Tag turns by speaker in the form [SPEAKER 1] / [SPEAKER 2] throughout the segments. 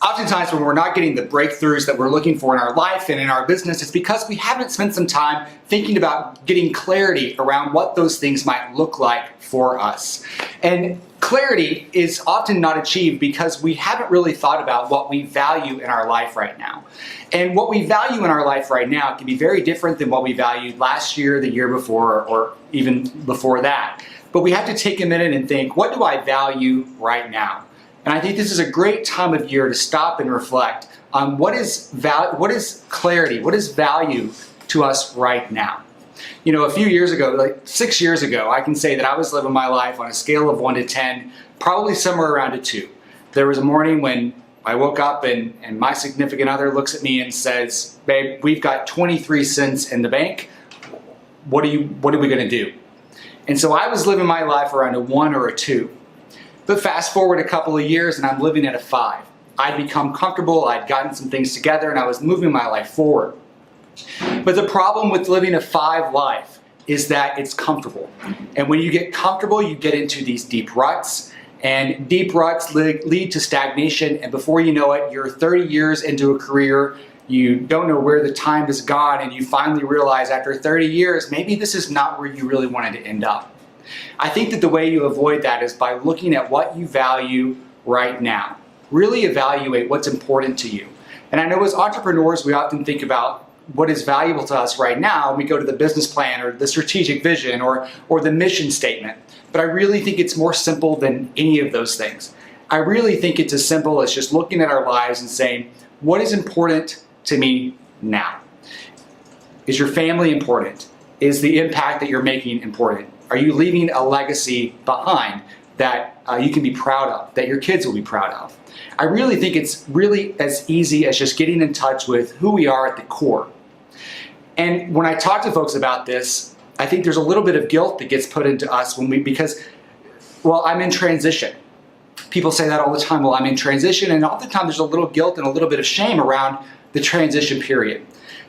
[SPEAKER 1] Oftentimes when we're not getting the breakthroughs that we're looking for in our life and in our business, it's because we haven't spent some time thinking about getting clarity around what those things might look like for us. And clarity is often not achieved because we haven't really thought about what we value in our life right now. And what we value in our life right now can be very different than what we valued last year, the year before, or even before that. But we have to take a minute and think, what do I value right now? And I think this is a great time of year to stop and reflect on what is clarity, what is value to us right now. You know, a few years ago, like 6 years ago, I can say that I was living my life on a scale of 1 to 10, probably somewhere around a 2. There was a morning when I woke up and my significant other looks at me and says, "Babe, we've got 23 cents in the bank. What are we gonna do?" And so I was living my life around a 1 or a 2. But fast forward a couple of years and I'm living at a 5. I'd become comfortable, I'd gotten some things together, and I was moving my life forward. But the problem with living a 5 life is that it's comfortable. And when you get comfortable, you get into these deep ruts, and deep ruts lead to stagnation, and before you know it, you're 30 years into a career, you don't know where the time has gone, and you finally realize after 30 years, maybe this is not where you really wanted to end up. I think that the way you avoid that is by looking at what you value right now. Really evaluate what's important to you. And I know as entrepreneurs, we often think about what is valuable to us right now. We go to the business plan or the strategic vision or the mission statement. But I really think it's more simple than any of those things. I really think it's as simple as just looking at our lives and saying, what is important to me now? Is your family important? Is the impact that you're making important? Are you leaving a legacy behind that you can be proud of, that your kids will be proud of? I really think it's really as easy as just getting in touch with who we are at the core. And when I talk to folks about this, I think there's a little bit of guilt that gets put into us because I'm in transition. People say that all the time, well, I'm in transition, and all the time there's a little guilt and a little bit of shame around the transition period.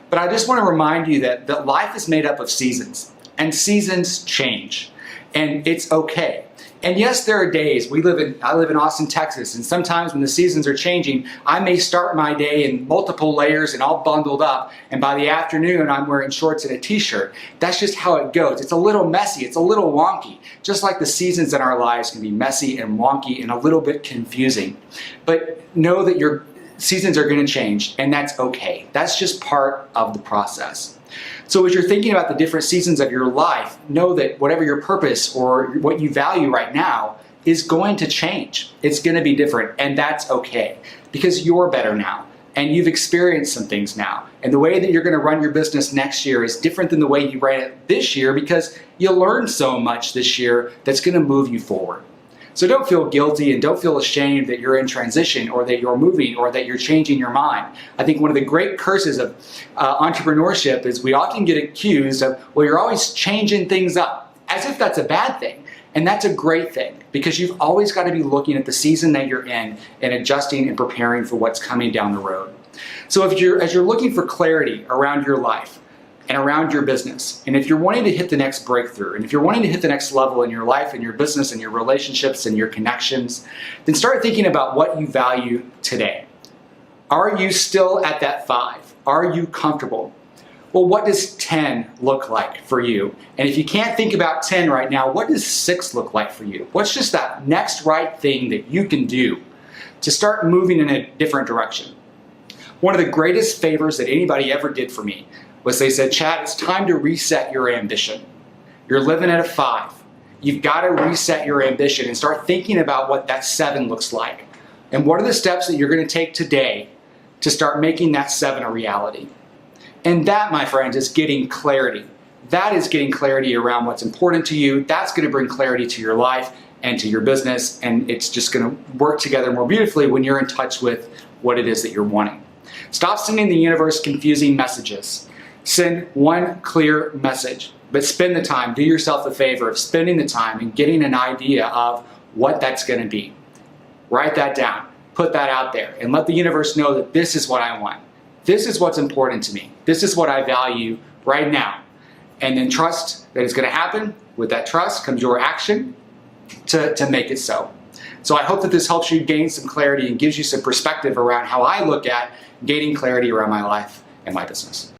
[SPEAKER 1] But I just want to remind you that life is made up of seasons. And seasons change, and it's okay. And yes, there are days, I live in Austin, Texas, and sometimes when the seasons are changing, I may start my day in multiple layers and all bundled up, and by the afternoon, I'm wearing shorts and a t-shirt. That's just how it goes. It's a little messy, it's a little wonky, just like the seasons in our lives can be messy and wonky and a little bit confusing. But know that your seasons are going to change, and that's okay. That's just part of the process. So as you're thinking about the different seasons of your life, know that whatever your purpose or what you value right now is going to change. It's going to be different, and that's okay because you're better now and you've experienced some things now. And the way that you're going to run your business next year is different than the way you ran it this year because you learned so much this year that's going to move you forward. So don't feel guilty and don't feel ashamed that you're in transition or that you're moving or that you're changing your mind. I think one of the great curses of entrepreneurship is we often get accused of, well, you're always changing things up, as if that's a bad thing. And that's a great thing because you've always got to be looking at the season that you're in and adjusting and preparing for what's coming down the road. So as you're looking for clarity around your life, and around your business. And if you're wanting to hit the next breakthrough, and if you're wanting to hit the next level in your life and your business and your relationships and your connections, then start thinking about what you value today. Are you still at that 5? Are you comfortable? Well, what does 10 look like for you? And if you can't think about 10 right now, what does 6 look like for you? What's just that next right thing that you can do to start moving in a different direction? One of the greatest favors that anybody ever did for me was they said, Chad, it's time to reset your ambition. You're living at a 5. You've got to reset your ambition and start thinking about what that 7 looks like. And what are the steps that you're going to take today to start making that 7 a reality? And that, my friends, is getting clarity. That is getting clarity around what's important to you. That's going to bring clarity to your life and to your business. And it's just going to work together more beautifully when you're in touch with what it is that you're wanting. Stop sending the universe confusing messages. Send one clear message, but spend the time, do yourself a favor of spending the time and getting an idea of what that's going to be. Write that down, put that out there, and let the universe know that this is what I want. This is what's important to me. This is what I value right now. And then trust that it's going to happen. With that trust comes your action to make it so. So I hope that this helps you gain some clarity and gives you some perspective around how I look at gaining clarity around my life and my business.